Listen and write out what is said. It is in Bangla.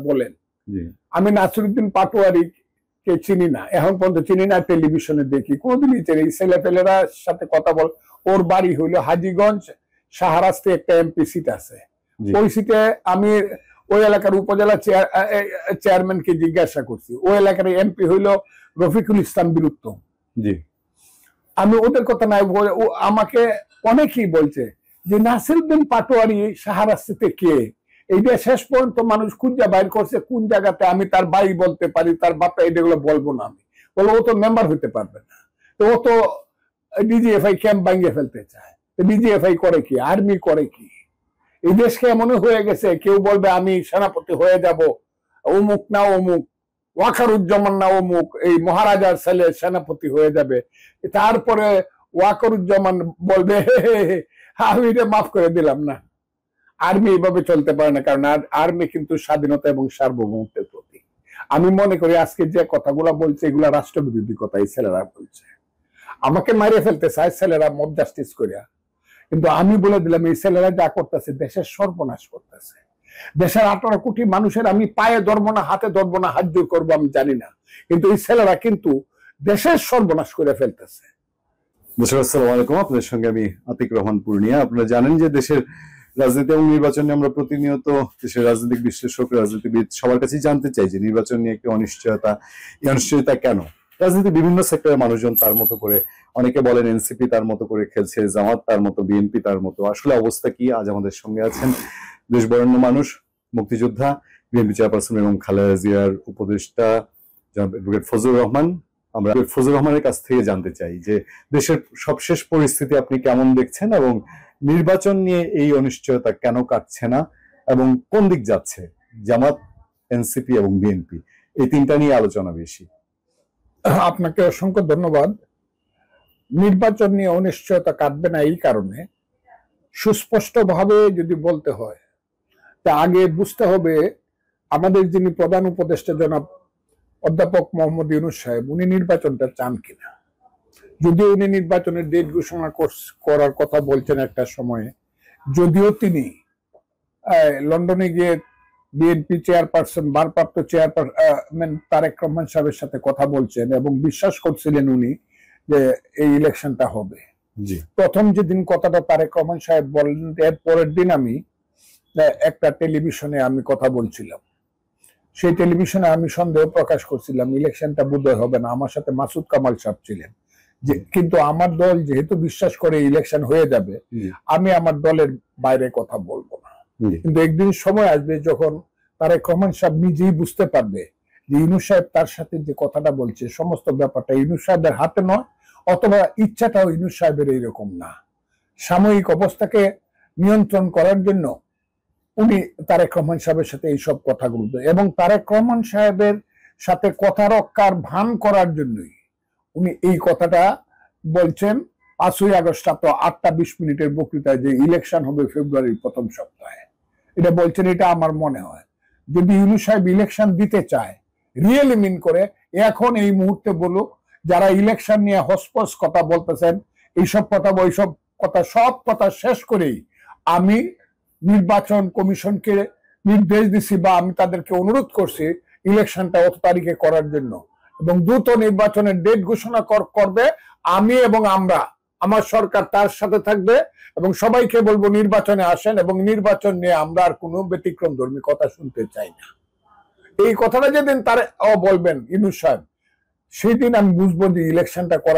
বলেন। আমি নাসিরউদ্দিন পাটোয়ারি কে চিনি না, এখন পর্যন্ত চিনি না, টেলিভিশনে দেখি, কোনদিনই চিনি। ছেলেপেলেরা সাথে কথা বল। ওর বাড়ি হইলো হাজীগঞ্জ, শাহরাস্তে একটা এমপি সিট আছে, ওই সিটে আমি ওই এলাকার উপজেলা চেয়ারম্যানকে জিজ্ঞাসা করছি, ওই এলাকার এমপি হইলো রফিকুল ইসলাম বীরুত্তম। আমি ওদের কথা নাই, আমাকে অনেকেই বলছে যে নাসিরউদ্দিন পাটোয়ারি শাহরাস্তিতে কে, এইটা শেষ পর্যন্ত মানুষ খুঁজা বাইর করছে কোন জায়গাতে। আমি তার বাড়ি বলতে পারি, তার বাপা, এগুলো বলবো না। আমি বলবো ও তো মেম্বার হইতে পারবে না, তো ও তো ডিজিএফআই ক্যাম্প ভাঙিয়ে ফেলতে চায়। ডিজিএফআই করে কি, আর্মি করে কি? এই দেশকে এমন হয়ে গেছে, কেউ বলবে আমি সেনাপতি হয়ে যাব, অমুক না অমুক, ওয়াকারুজ্জামান না অমুক, এই মহারাজার ছেলে সেনাপতি হয়ে যাবে। তারপরে ওয়াকারুজ্জামান বলবে আমি এটা মাফ করে দিলাম না। আর্মি এইভাবে চলতে পারে না, কারণ আর্মি কিন্তু স্বাধীনতা এবং সার্বভৌমত্বের প্রতীক। আমি মনে করি আজকে যে কথাগুলো বলছে এগুলা রাষ্ট্রবিরোধী কথা এই ছেলেরা বলছে। আমাকে মারিয়ে ফেলতে চায় ছেলেরা মব জাস্টিস করিয়া, কিন্তু আমি বলে দিলাম এই ছেলেরা যা করতেছে দেশের সর্বনাশ করতেছে। দেশের 18 কোটি মানুষের আমি পায়ে ধরবো না, হাতে ধরবো না, হাত জোর করবো আমি জানি না, কিন্তু এই ছেলেরা কিন্তু দেশের সর্বনাশ করে ফেলতেছে। আসসালামু আলাইকুম, আপনাদের সঙ্গে আমি আতিক রহমান পূর্ণিয়া। আপনারা জানেন যে দেশের রাজনীতি এবং নির্বাচনে আমরা প্রতিনিয়ত দেশের রাজনৈতিক বিশ্লেষক, রাজনীতিবিদ সবার কাছেই জানতে চাই যে নির্বাচন নিয়ে একটি অনিশ্চয়তা, এই অনিশ্চয়তা কেন? রাজনীতি বিভিন্ন সেক্টরের মানুষজন তার মতো করে, অনেকে বলেন এনসিপি তার মতো করে খেলছে, জামাত তার মতো, বিএনপি তার মতো। আসলে অবস্থা কি? আজ আমাদের সঙ্গে আছেন দেশ বরেণ্য মানুষ, মুক্তিযোদ্ধা, বিএনপি চেয়ারপারসন এবং খালেদা জিয়ার উপদেষ্টা অ্যাডভোকেট ফজলুর রহমান। আমরা ফজলুর রহমানের কাছ থেকে জানতে চাই যে দেশের সবশেষ পরিস্থিতি আপনি কেমন দেখছেন এবং নির্বাচন নিয়ে এই অনিশ্চয়তা কেন কাটছে না এবং কোন দিক যাচ্ছে? জামাত, এনসিপি এবং বিএনপি, এই তিনটা নিয়ে আলোচনা বেশি। আপনাকে অসংখ্য ধন্যবাদ। নির্বাচন নিয়ে অনিশ্চয়তা কাটবে না এই কারণে, সুস্পষ্টভাবে যদি বলতে হয় তা আগে বুঝতে হবে আমাদের যিনি প্রধান উপদেষ্টা জনাব অধ্যাপক মোহাম্মদ ইউনূস সাহেব, উনি নির্বাচনটা চান কিনা। যদিও উনি নির্বাচনের ডেট ঘোষণা করার কথা বলছেন একটা সময়ে, যদিও তিনি লন্ডনে গিয়ে বিএনপি চেয়ারপারসন, ভারপ্রাপ্ত চেয়ারপারসন তারেক রহমান সাহেবের সাথে কথা বলছেন এবং বিশ্বাস করছিলেন উনি যে এই ইলেকশনটা হবে। প্রথম যেদিন কথাটা তারেক রহমান সাহেব বললেন, এর পরের দিন আমি একটা টেলিভিশনে আমি কথা বলছিলাম। সেই টেলিভিশনে আমি সন্দেহ প্রকাশ করছিলাম ইলেকশনটা বোধহয় হবে না। আমার সাথে মাসুদ কামাল সাহেব ছিলেন, যে কিন্তু আমার দল যেহেতু বিশ্বাস করে ইলেকশন হয়ে যাবে, আমি আমার দলের বাইরে কথা বলবো না। কিন্তু একদিন সময় আসবে যখন তারেক রহমান সাহেব নিজেই বুঝতে পারবে যে ইউনূস সাহেব তার সাথে যে কথাটা বলছে সমস্ত ব্যাপারটা ইউনূস সাহেবের হাতে নয়, অথবা ইচ্ছাটাও ইউনূস সাহেবের এইরকম না। সাময়িক অবস্থাকে নিয়ন্ত্রণ করার জন্য উনি তারেক রহমান সাহেবের সাথে এইসব কথাগুলো, এবং তারেক রহমান সাহেবের সাথে কথা রক্ষার ভান করার জন্যই উনি এই কথাটা বলছেন। 5ই আগস্ট রাত 8টা 20 বক্তৃতায় যে ইলেকশন হবে ফেব্রুয়ারির প্রথম সপ্তাহে, এটা বলছেন। এটা আমার মনে হয় যদি ইউনূস সাহেব ইলেকশন দিতে চায়, রিয়েলি মিন করে, এখন এই মুহূর্তে বলুক। যারা ইলেকশন নিয়ে হসপস কথা বলতেছেন, এইসব কথা, ওইসব কথা, সব কথা শেষ করেই আমি নির্বাচন কমিশনকে নির্দেশ দিছি বা আমি তাদেরকে অনুরোধ করছি ইলেকশনটা অত তারিখে করার জন্য, এবং দ্রুত নির্বাচনের ডেট ঘোষণা করবে। আমি এবং আমরা, আমার সরকার তার সাথে থাকবে, এবং সবাইকে বলবো নির্বাচনে আসেন, এবং নির্বাচন নিয়ে আমরা আর কোনো ব্যতিক্রম ধর্মী কথা শুনতে চাই না। এই কথাটা যেদিন তারা বলবেন ইউনূস সাহেব, সেই দিন আমি বুঝবো যে ইলেকশনটা করা